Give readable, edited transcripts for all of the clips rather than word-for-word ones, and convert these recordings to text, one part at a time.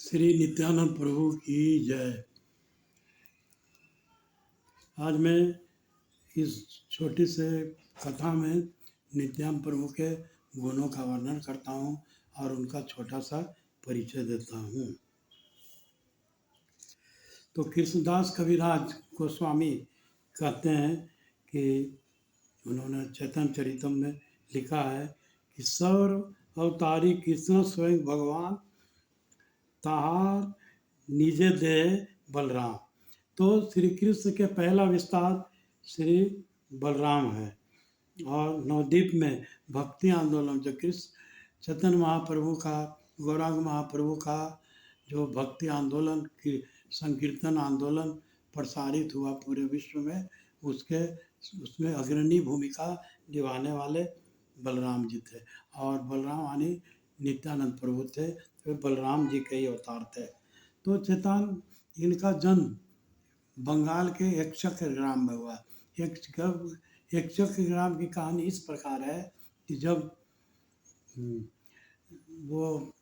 श्री नित्यानंद प्रभु की जय। आज मैं इस छोटी से कथा में नित्यानंद प्रभु के गुणों का वर्णन करता हूँ और उनका छोटा सा परिचय देता हूँ। तो कृष्णदास कविराज गोस्वामी कहते हैं कि उन्होंने चैतन्य चरितम में लिखा है कि सर्व अवतारी कृष्ण स्वयं भगवान ताहार निजे देह बलराम। तो श्री कृष्ण के पहला विस्तार श्री बलराम है और नवद्वीप में भक्ति आंदोलन जो कृष्ण चैतन्य महाप्रभु का गौरांग महाप्रभु का जो भक्ति आंदोलन की संकीर्तन आंदोलन प्रसारित हुआ पूरे विश्व में, उसमें अग्रणी भूमिका निभाने वाले बलराम जी थे और बलराम यानी नित्यानंद प्रभु थे, वे बलराम जी के ही अवतार थे। तो चैतन्य इनका जन्म बंगाल के एकचक्र ग्राम में हुआ। एकचक्र ग्राम की कहानी इस प्रकार है कि जब वो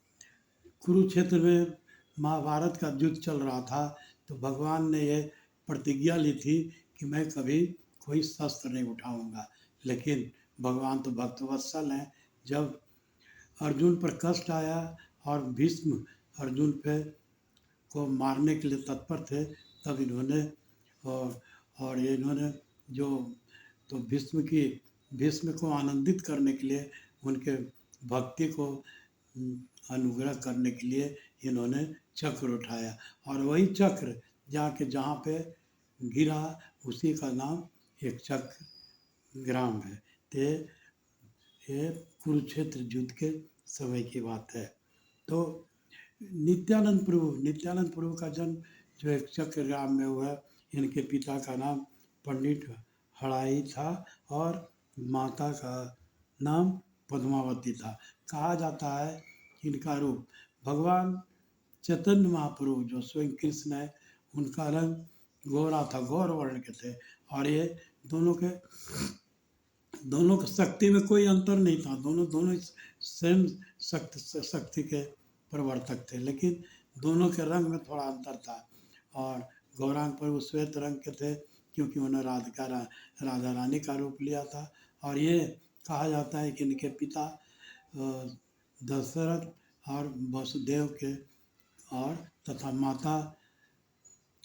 कुरुक्षेत्र में महाभारत का युद्ध चल रहा था तो भगवान ने ये प्रतिज्ञा ली थी कि मैं कभी कोई शस्त्र नहीं उठाऊंगा, लेकिन भगवान तो भक्तवत्सल हैं। जब अर्जुन पर कष्ट आया और भीष्म अर्जुन पे को मारने के लिए तत्पर थे, तब इन्होंने और इन्होंने जो तो भीष्म को आनंदित करने के लिए, उनके भक्ति को अनुग्रह करने के लिए इन्होंने चक्र उठाया और वही चक्र जाके जहाँ पे गिरा उसी का नाम एक चक्र ग्राम है। ये कुरुक्षेत्र युद्ध के समय की बात है। तो नित्यानंद प्रभु का जन्म जो एक चक्र ग्राम में हुआ, इनके पिता का नाम पंडित हड़ाई था और माता का नाम पद्मावती था। कहा जाता है कि इनका रूप भगवान चैतन्य महाप्रभु जो स्वयं कृष्ण है, उनका रंग गोरा था, गौर वर्ण के थे और ये दोनों के शक्ति में कोई अंतर नहीं था। दोनों सेम शक्ति के प्रवर्तक थे, लेकिन दोनों के रंग में थोड़ा अंतर था। और गौरांग प्रभु श्वेत रंग के थे क्योंकि उन्होंने राधा रानी का रूप लिया था। और ये कहा जाता है कि इनके पिता दशरथ और वसुदेव के और तथा माता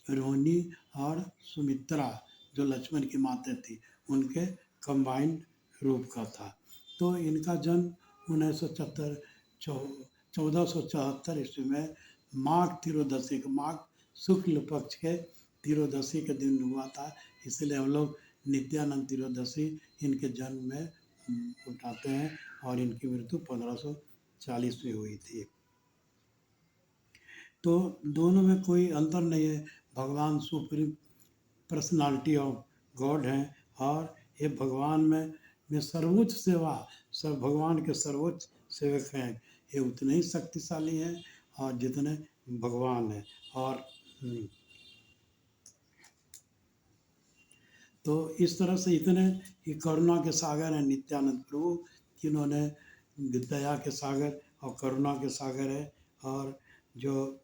रोहिणी और सुमित्रा जो लक्ष्मण की माता थी, उनके कंबाइंड रूप का था। तो इनका जन्म 1474 ईस्वी में माघ त्रयोदशी माघ शुक्ल पक्ष के त्रयोदशी के दिन हुआ था। इसलिए हम लोग नित्यानंद त्रयोदशी इनके जन्म में उठाते हैं और इनकी मृत्यु 1540 में हुई थी। तो दोनों में कोई अंतर नहीं है। भगवान सुप्रीम पर्सनालिटी ऑफ गॉड हैं और ये भगवान में सर्वोच्च सेवा, सब भगवान के सर्वोच्च सेवक हैं। ये उतने ही शक्तिशाली हैं और जितने भगवान हैं। और तो इस तरह से इतने ये करुणा के सागर हैं नित्यानंद प्रभु, जिन्होंने दया के सागर और करुणा के सागर है। और जो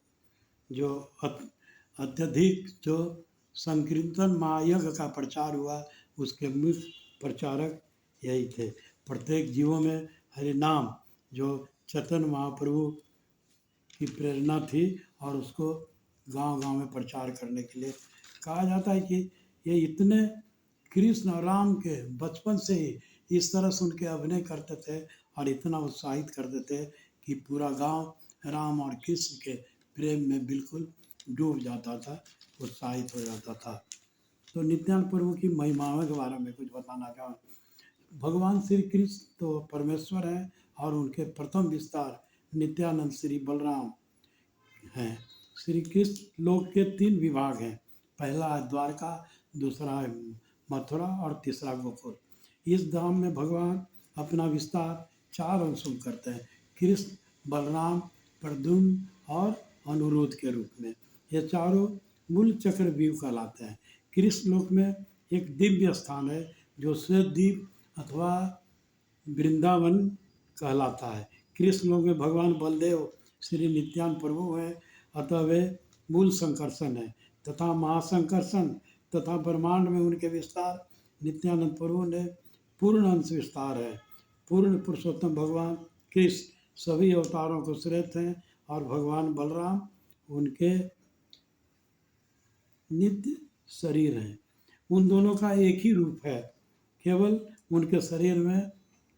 अत्यधिक जो संकीर्तन महायज्ञ का प्रचार हुआ, उसके मुख्य प्रचारक यही थे। प्रत्येक जीवों में हरि नाम जो चैतन्य महाप्रभु की प्रेरणा थी और उसको गांव-गांव में प्रचार करने के लिए कहा जाता है कि ये इतने कृष्ण और राम के बचपन से ही इस तरह से उनके अभिनय करते थे और इतना उत्साहित करते थे कि पूरा गांव राम और कृष्ण के प्रेम में बिल्कुल डूब जाता था, उत्साहित हो जाता था। तो नित्यानंद प्रभु की महिमाओं के बारे में कुछ बताना चाहूँ। भगवान श्री कृष्ण तो परमेश्वर हैं और उनके प्रथम विस्तार नित्यानंद श्री बलराम हैं। श्री कृष्ण लोक के 3 विभाग हैं। पहला है द्वारका, दूसरा है मथुरा और तीसरा गोकुल। इस धाम में भगवान अपना विस्तार 4 अंशों में करते हैं, कृष्ण, बलराम, प्रद्युम्न और अनुरुद्ध के रूप में। ये चारों मूल चक्रव्यूह कहलाते हैं। कृष्ण लोक में एक दिव्य स्थान है जो श्वेत द्वीप अथवा वृंदावन कहलाता है। कृष्ण लोक में भगवान बलदेव श्री नित्यानंद प्रभु हैं अतः वे मूल संकर्षण है तथा महासंकर्षण तथा ब्रह्मांड में उनके विस्तार नित्यानंद प्रभु ने पूर्ण अंश विस्तार है। पूर्ण पुरुषोत्तम भगवान कृष्ण सभी अवतारों को श्रेष्ठ हैं और भगवान बलराम उनके नित्य शरीर हैं। उन दोनों का एक ही रूप है, केवल उनके शरीर में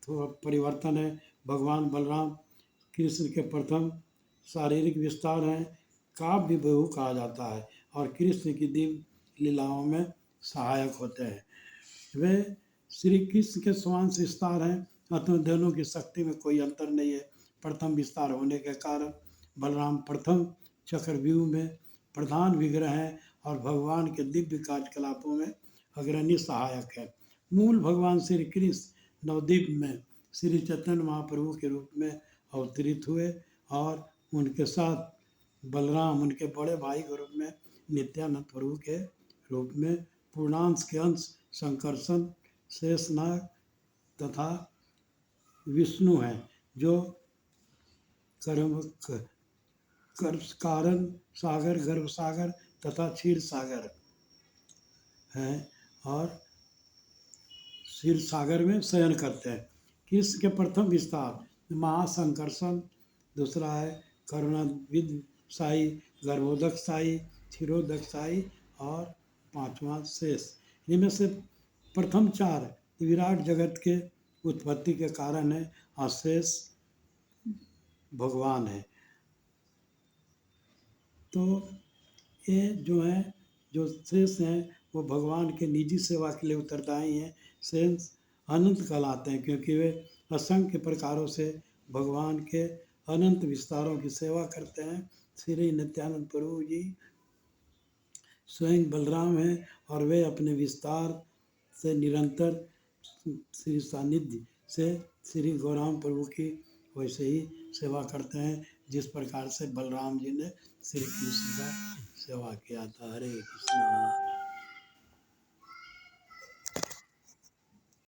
थोड़ा परिवर्तन है। भगवान बलराम कृष्ण के प्रथम शारीरिक विस्तार हैं, काव्य बहु कहा जाता है और कृष्ण की दिव्य लीलाओं में सहायक होते हैं। वे श्री कृष्ण के स्वांश विस्तार हैं, अतः दोनों की शक्ति में कोई अंतर नहीं है। प्रथम विस्तार होने के कारण बलराम प्रथम चक्रव्यूह में प्रधान विग्रह हैं और भगवान के दिव्य कार्यकलापों में अग्रणी सहायक है। मूल भगवान श्री कृष्ण नवद्वीप में श्री चैतन्य महाप्रभु के रूप में अवतरित हुए और उनके साथ बलराम उनके बड़े भाई के रूप में नित्यानंद प्रभु के रूप में पूर्णांश के अंश संकर्षण शेषनाग तथा विष्णु हैं, जो कर्म कारण सागर गर्भ सागर तथा क्षीर सागर हैं और क्षीर सागर में शयन करते हैं। कृष्ण के प्रथम विस्तार महासंकर्षण, दूसरा है करुणाविद साई, गर्भोदक साई, क्षीरोदक साई और पांचवा शेष। इनमें से प्रथम चार विराट जगत के उत्पत्ति के कारण है और शेष भगवान है। तो ये जो है जो शेष हैं वो भगवान के निजी सेवा के लिए उत्तरदायी हैं। शेष अनंत कहलाते हैं क्योंकि वे असंख्य प्रकारों से भगवान के अनंत विस्तारों की सेवा करते हैं। श्री नित्यानंद प्रभु जी स्वयं बलराम हैं और वे अपने विस्तार से निरंतर श्री सानिध्य से श्री गौराम प्रभु की वैसे ही सेवा करते हैं जिस प्रकार से बलराम जी ने श्री कृष्ण का सेवा किया था। हरे कृष्णा।